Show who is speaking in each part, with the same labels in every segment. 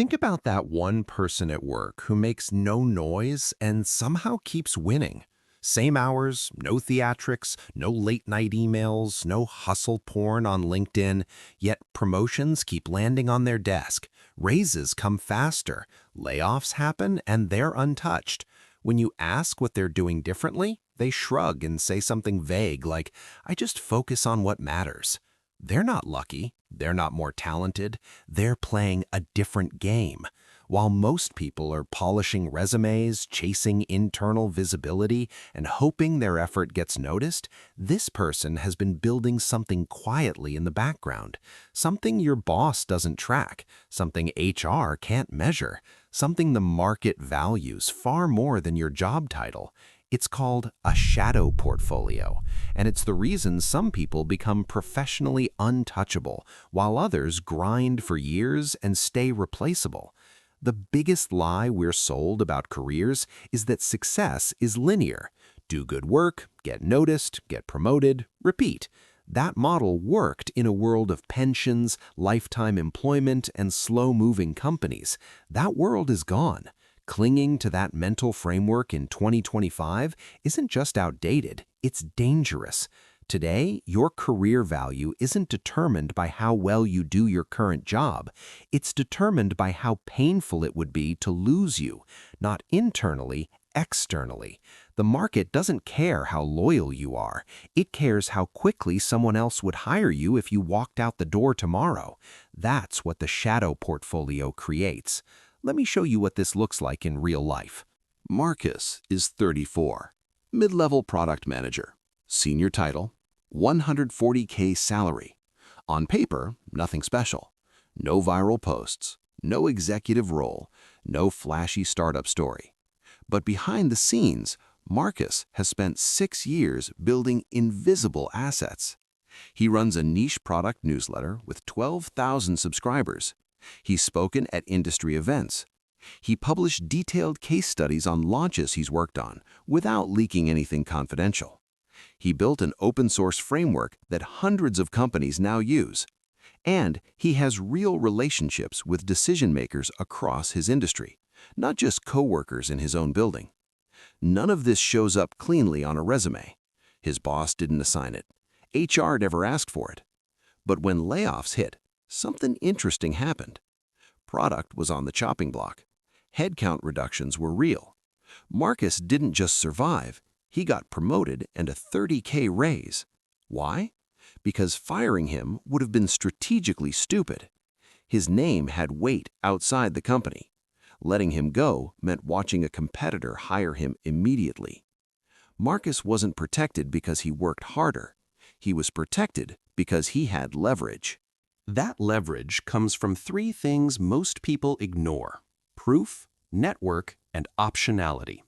Speaker 1: Think about that one person at work who makes no noise and somehow keeps winning. Same hours, no theatrics, no late night emails, no hustle porn on LinkedIn, yet promotions keep landing on their desk. Raises come faster, layoffs happen, and they're untouched. When you ask what they're doing differently, they shrug and say something vague like, I just focus on what matters. They're not lucky. They're not more talented. They're playing a different game. While most people are polishing resumes, chasing internal visibility, and hoping their effort gets noticed, this person has been building something quietly in the background, something your boss doesn't track, something HR can't measure, something the market values far more than your job title. It's called a shadow portfolio, and it's the reason some people become professionally untouchable, while others grind for years and stay replaceable. The biggest lie we're sold about careers is that success is linear. Do good work, get noticed, get promoted, repeat. That model worked in a world of pensions, lifetime employment, and slow-moving companies. That world is gone. Clinging to that mental framework in 2025 isn't just outdated, it's dangerous. Today, your career value isn't determined by how well you do your current job. It's determined by how painful it would be to lose you, not internally, externally. The market doesn't care how loyal you are. It cares how quickly someone else would hire you if you walked out the door tomorrow. That's what the shadow portfolio creates. Let me show you what this looks like in real life. Marcus is 34, mid-level product manager, senior title, 140K salary. On paper, nothing special. No viral posts, no executive role, no flashy startup story. But behind the scenes, Marcus has spent 6 years building invisible assets. He runs a niche product newsletter with 12,000 subscribers. He's spoken at industry events. He published detailed case studies on launches he's worked on without leaking anything confidential. He built an open-source framework that hundreds of companies now use. And he has real relationships with decision-makers across his industry, not just coworkers in his own building. None of this shows up cleanly on a resume. His boss didn't assign it. HR never asked for it. But when layoffs hit, something interesting happened. Product was on the chopping block. Headcount reductions were real. Marcus didn't just survive, he got promoted and a 30K raise. Why? Because firing him would have been strategically stupid. His name had weight outside the company. Letting him go meant watching a competitor hire him immediately. Marcus wasn't protected because he worked harder. He was protected because he had leverage. That leverage comes from 3 things most people ignore: proof, network, and optionality.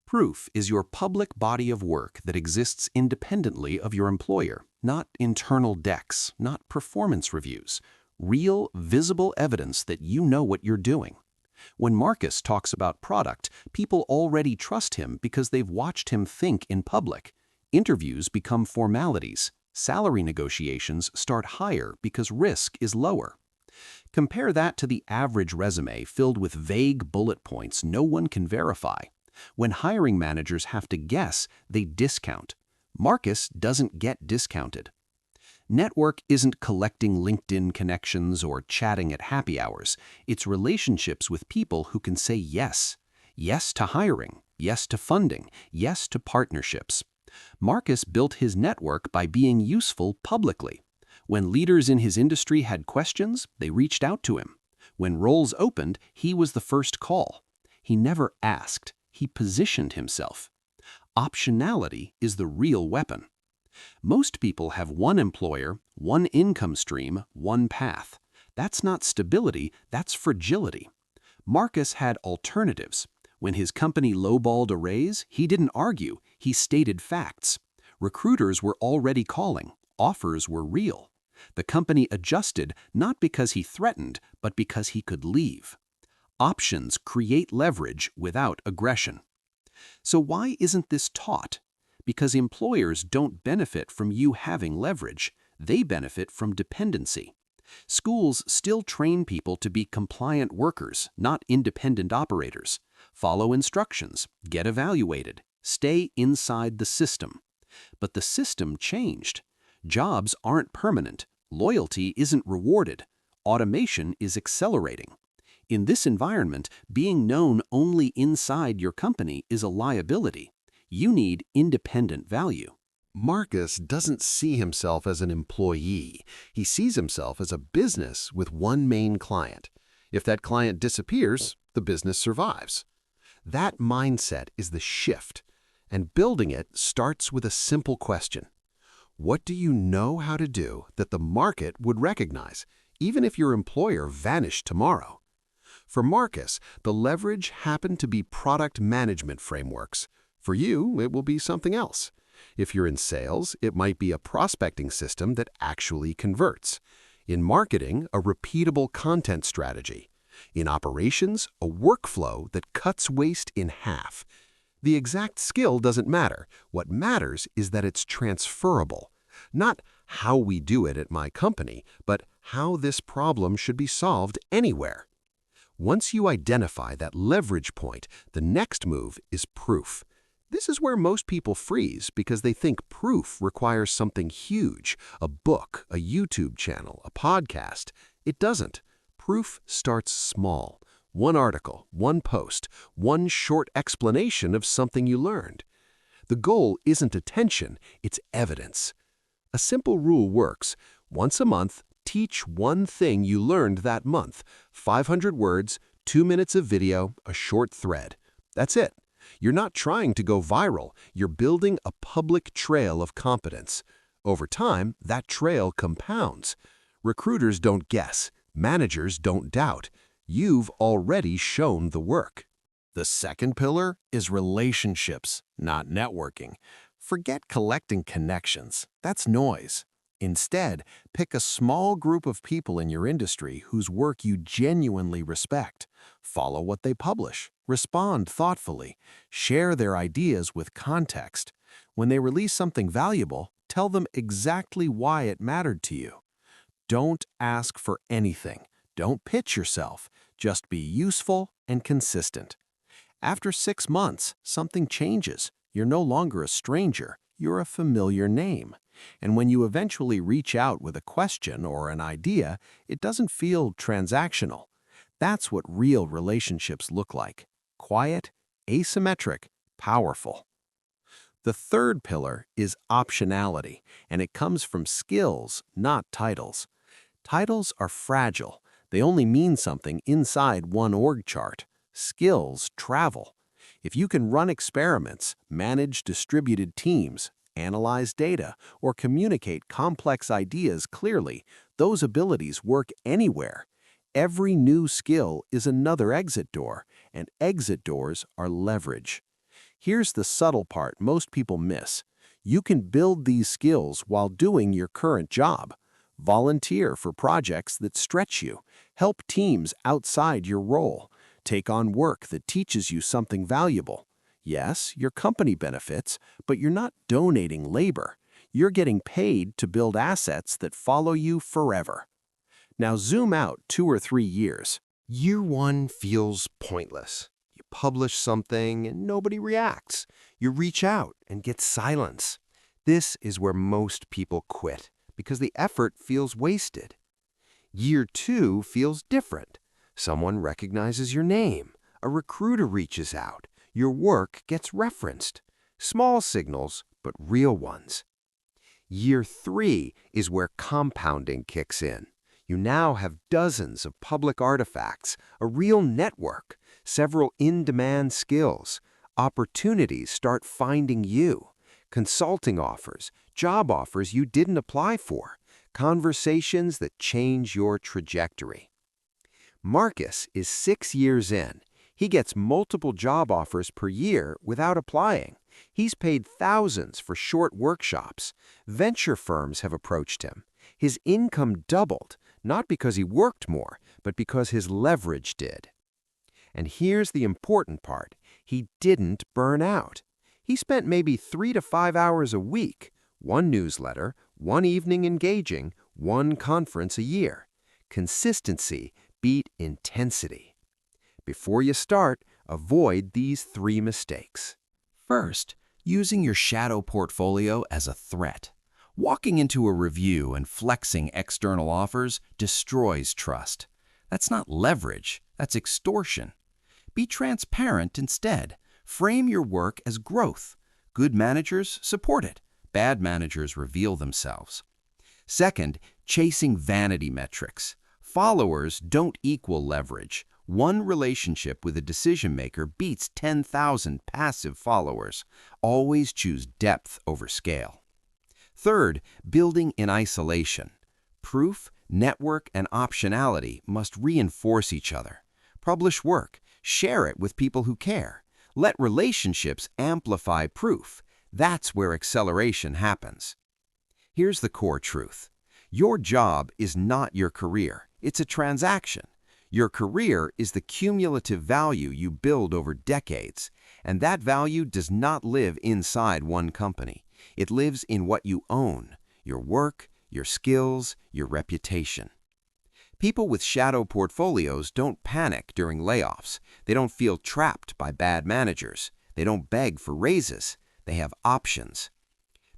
Speaker 1: Proof is your public body of work that exists independently of your employer, not internal decks, not performance reviews, real, visible evidence that you know what you're doing. When Marcus talks about product, people already trust him because they've watched him think in public. Interviews become formalities. Salary negotiations start higher because risk is lower. Compare that to the average resume filled with vague bullet points no one can verify. When hiring managers have to guess, they discount. Marcus doesn't get discounted. Network isn't collecting LinkedIn connections or chatting at happy hours. It's relationships with people who can say yes. Yes to hiring, yes to funding, yes to partnerships. Marcus built his network by being useful publicly. When leaders in his industry had questions, they reached out to him. When roles opened, he was the first call. He never asked, he positioned himself. Optionality is the real weapon. Most people have one employer, one income stream, one path. That's not stability, that's fragility. Marcus had alternatives. When his company lowballed a raise, he didn't argue, he stated facts. Recruiters were already calling, offers were real. The company adjusted not because he threatened, but because he could leave. Options create leverage without aggression. So why isn't this taught? Because employers don't benefit from you having leverage, they benefit from dependency.
Speaker 2: Schools still train people to be compliant workers, not independent operators. Follow instructions, get evaluated, stay inside the system. But the system changed. Jobs aren't permanent, loyalty isn't rewarded, automation is accelerating. In this environment, being known only inside your company is a liability. You need independent value.
Speaker 1: Marcus doesn't see himself as an employee. He sees himself as a business with one main client. If that client disappears, the business survives. That mindset is the shift, and building it starts with a simple question. What do you know how to do that the market would recognize, even if your employer vanished tomorrow? For Marcus, the leverage happened to be product management frameworks. For you, it will be something else. If you're in sales, it might be a prospecting system that actually converts. In marketing, a repeatable content strategy. In operations, a workflow that cuts waste in half. The exact skill doesn't matter. What matters is that it's transferable. Not how we do it at my company, but how this problem should be solved anywhere. Once you identify that leverage point, the next move is proof. This is where most people freeze because they think proof requires something huge, a book, a YouTube channel, a podcast. It doesn't. Proof starts small. One article, one post, one short explanation of something you learned. The goal isn't attention, it's evidence. A simple rule works. Once a month, teach one thing you learned that month. 500 words, 2 minutes of video, a short thread. That's it. You're not trying to go viral. You're building a public trail of competence. Over time, that trail compounds. Recruiters don't guess. Managers don't doubt. You've already shown the work. The second pillar is relationships, not networking. Forget collecting connections. That's noise. Instead, pick a small group of people in your industry whose work you genuinely respect. Follow what they publish. Respond thoughtfully. Share their ideas with context. When they release something valuable, tell them exactly why it mattered to you. Don't ask for anything. Don't pitch yourself. Just be useful and consistent. After 6 months, something changes. You're no longer a stranger. You're a familiar name. And when you eventually reach out with a question or an idea, it doesn't feel transactional. That's what real relationships look like. Quiet, asymmetric, powerful. The third pillar is optionality, and it comes from skills, not titles. Titles are fragile. They only mean something inside one org chart. Skills travel. If you can run experiments, manage distributed teams, analyze data, or communicate complex ideas clearly, those abilities work anywhere. Every new skill is another exit door, and exit doors are leverage. Here's the subtle part most people miss. You can build these skills while doing your current job. Volunteer for projects that stretch you. Help teams outside your role. Take on work that teaches you something valuable. Yes, your company benefits, but you're not donating labor. You're getting paid to build assets that follow you forever. Now zoom out 2 or 3 years. Year 1 feels pointless. You publish something and nobody reacts. You reach out and get silence. This is where most people quit because the effort feels wasted. Year 2 feels different. Someone recognizes your name. A recruiter reaches out. Your work gets referenced. Small signals, but real ones. Year 3 is where compounding kicks in. You now have dozens of public artifacts, a real network, several in-demand skills. Opportunities start finding you. Consulting offers, job offers you didn't apply for, conversations that change your trajectory. Marcus is 6 years in. He gets multiple job offers per year without applying. He's paid thousands for short workshops. Venture firms have approached him. His income doubled, not because he worked more, but because his leverage did. And here's the important part. He didn't burn out. He spent maybe 3 to 5 hours a week, one newsletter, one evening engaging, one conference a year.
Speaker 2: Consistency beat intensity. Before you start, avoid these 3 mistakes. First, using your shadow portfolio as a threat. Walking into a review and flexing external offers destroys trust. That's not leverage, that's extortion. Be transparent instead. Frame your work as growth. Good managers support it. Bad managers reveal themselves. Second, chasing vanity metrics. Followers don't equal leverage. One relationship with a decision maker beats 10,000 passive followers. Always choose depth over scale. Third, building in isolation. Proof, network, and optionality must reinforce each other. Publish work. Share it with people who care. Let relationships amplify proof. That's where acceleration happens. Here's the core truth. Your job is not your career. It's a transaction. Your career is the cumulative value you build over decades, and that value does not live inside one company. It lives in what you own, your work, your skills, your reputation. People with shadow portfolios don't panic during layoffs. They don't feel trapped by bad managers. They don't beg for raises. They have options.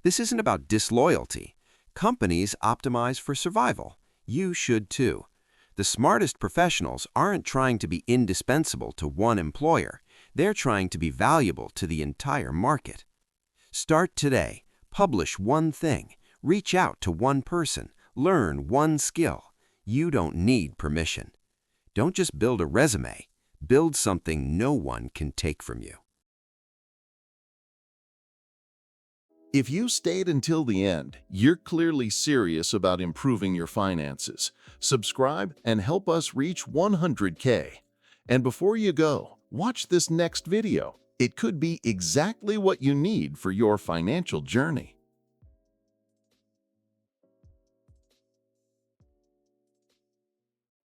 Speaker 2: This isn't about disloyalty. Companies optimize for survival. You should too. The smartest professionals aren't trying to be indispensable to one employer. They're trying to be valuable to the entire market. Start today. Publish one thing. Reach out to one person. Learn one skill. You don't need permission. Don't just build a resume. Build something no one can take from you.
Speaker 3: If you stayed until the end, you're clearly serious about improving your finances. Subscribe and help us reach 100K. And before you go, watch this next video. It could be exactly what you need for your financial journey.